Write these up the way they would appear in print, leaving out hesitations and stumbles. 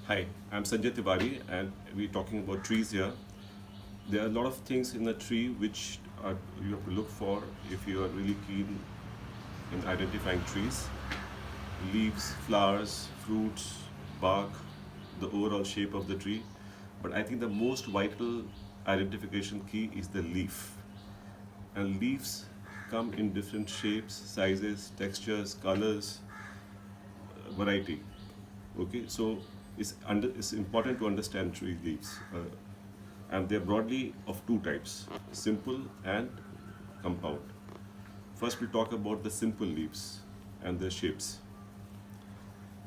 Hi, I'm Sanjay Tiwari, and we're talking about trees here. There are a lot of things in a tree which you have to look for if you are really keen in identifying trees: leaves, flowers, fruits, bark, the overall shape of the tree. But I think the most vital identification key is the leaf. And leaves come in different shapes, sizes, textures, colors, variety. Okay, so it's important to understand tree leaves, and they're broadly of two types: simple and compound. First, we talk about the simple leaves and their shapes.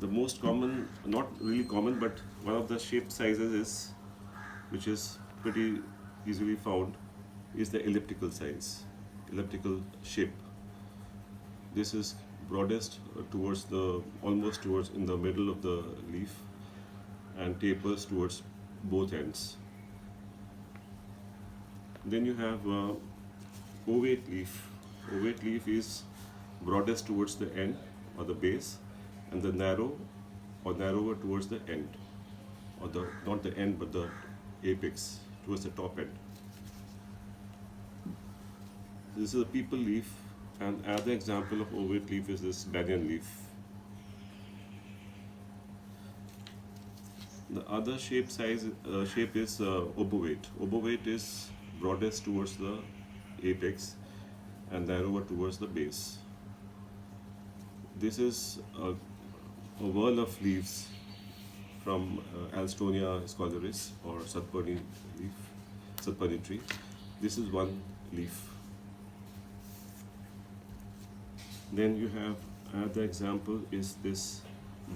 The most common, not really common, but one of the shape sizes is, which is pretty easily found, is the elliptical size, elliptical shape. This is broadest towards the almost towards in the middle of the leaf and tapers towards both ends. Then you have ovate leaf. Ovate leaf is broadest towards the end or the base, and the narrow or narrower towards the end, or the not the end but the apex towards the top end. This is a people leaf, and another example of ovate leaf is this banyan leaf. The other shape is obovate. Obovate is broadest towards the apex and narrower towards the base. This is a whirl of leaves from Alstonia scholaris or Satpurni leaf, Satpurni tree. This is one leaf. Then you have another example is this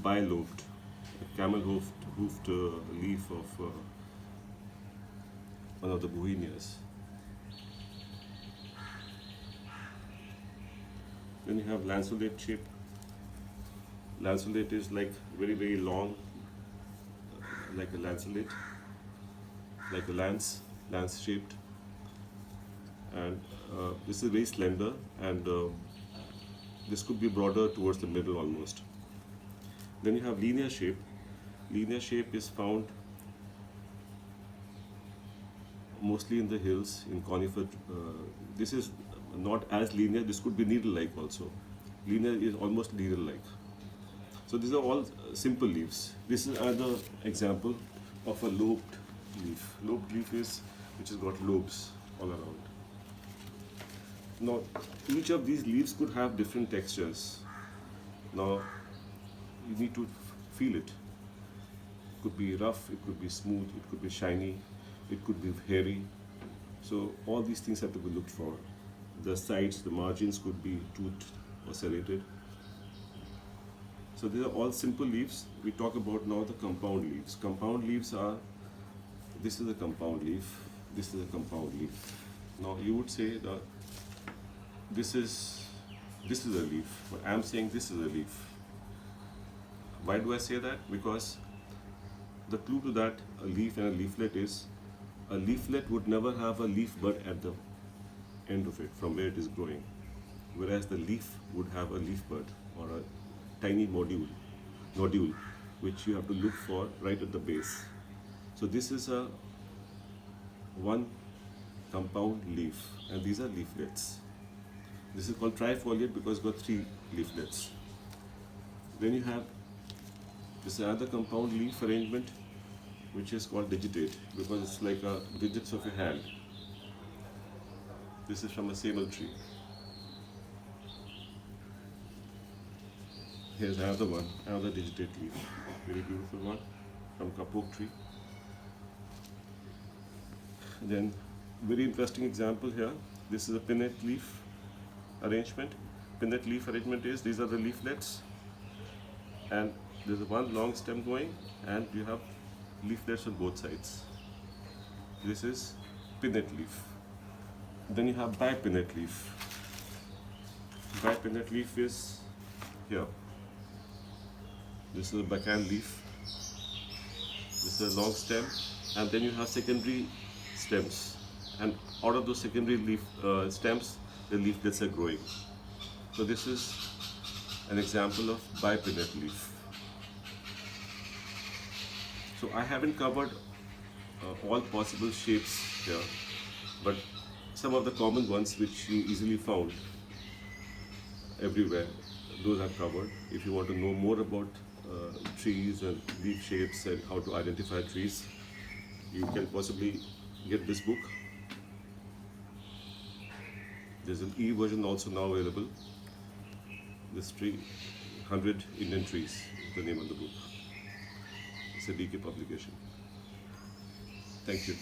bilobed, camel hoofed leaf of one of the Bouhinias. Then you have lanceolate shape. Lanceolate is like very long, like a lanceolate, like a lance shaped, and this is very slender, and this could be broader towards the middle almost. Then you have linear shape. Linear shape is found mostly in the hills, in conifer. This is not as linear. This could be needle-like also. Linear is almost needle-like. So these are all simple leaves. This is another example of a lobed leaf. Lobed leaf is which has got lobes all around. Now, each of these leaves could have different textures. Now, you need to feel it. It could be rough, it could be smooth, it could be shiny, it could be hairy. So, all these things have to be looked for. The sides, the margins could be toothed or serrated. So, these are all simple leaves. We talk about now the compound leaves. Compound leaves are, this is a compound leaf, this is a compound leaf. Now, you would say that this is a leaf, but I'm saying this is a leaf. Why do I say that? Because the clue to that, a leaf and a leaflet, is a leaflet would never have a leaf bud at the end of it from where it is growing, whereas the leaf would have a leaf bud or a tiny nodule which you have to look for right at the base. So this is a one compound leaf, and these are leaflets. This is called trifoliate because it's got three leaflets. Then you have this other compound leaf arrangement, which is called digitate because it's like a digits of your hand. This is from a sable tree. Here's another one, another digitate leaf, very beautiful one from kapok tree. Then, very interesting example here. This is a pinnate leaf arrangement. Pinnate leaf arrangement is these are the leaflets, and there's one long stem going, and you have leaflets on both sides. This is pinnate leaf. Then you have bipinnate leaf. Bipinnate leaf is here. This is a bacan leaf. This is a long stem, and then you have secondary stems, and out of those secondary leaf stems, the leaflets are growing. So this is an example of bipinnate leaf. So I haven't covered all possible shapes here, but some of the common ones which you easily found everywhere, those are covered. If you want to know more about trees and leaf shapes and how to identify trees, you can possibly get this book. There's an e-version also now available. This tree, 100 Indian Trees is the name of the book. It's a DK publication. Thank you.